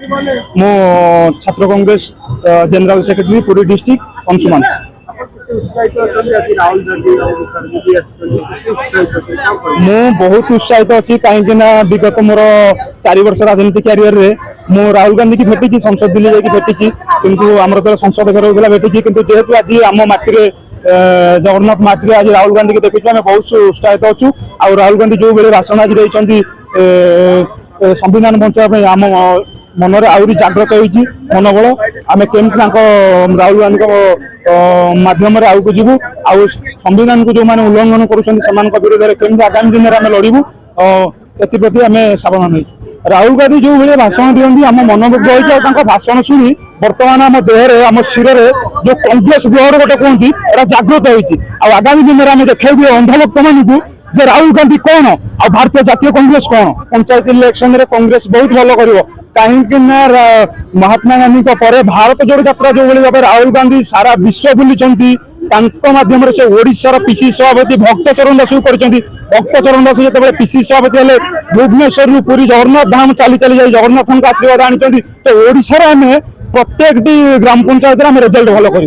मो छात्र Congress general secretary Puri district Anshuman. मु बहुत उत्साहित अच्छी कहीं विगत मोर 4 वर्ष राजनीति क्यारियर रे मु राहुल गांधी की भेटी संसद दिल्ली जाकि भेटी किंतु आमर तो संसद घर होता भेटी किंतु जेहेतु आज आम माटी जगन्नाथ माटी आज राहुल गांधी की देखु आम बहुत उत्साहित अच्छु। आ राहुल गांधी जो बेले भाषण आज देती संविधान बचाई आम मनरे आहरी जागृत होती मनोबल आम केमती राहुल गांधी माध्यम आगे जीवु आ संविधान को जो मैंने उल्लंघन कर विरोध में केमती आगामी दिन में आम लड़ू एप्रति आम सावधान हो। राहुल गांधी जो भाई भाषण दिखती आम मनोमुग्ध होती भाषण शुणी बर्तमान आम देहरे आम शिवर जो कांग्रेस ब्लड गोटे कहती जागृत होती आगामी दिन में आम देखा अंधभक्त मानू जे राहुल गांधी कौन आ भारतीय जातीय कांग्रेस कौन पंचायत इलेक्शन रे कांग्रेस बहुत भल कर कहीं महात्मा गांधी भारत जोड़ यात्रा जो भाई राहुल गांधी सारा विश्व बुली माध्यम से ओडिशार पीसी सभापति भक्त चरण दास भक्त चरण दास जो पीसी सभापति हेले भुवनेश्वर पुरी जगन्नाथ धाम चली चली जाए जगन्नाथ का आशीर्वाद आनी तो ओडिशार आम प्रत्येक ग्राम पंचायत रिजल्ट भल कर।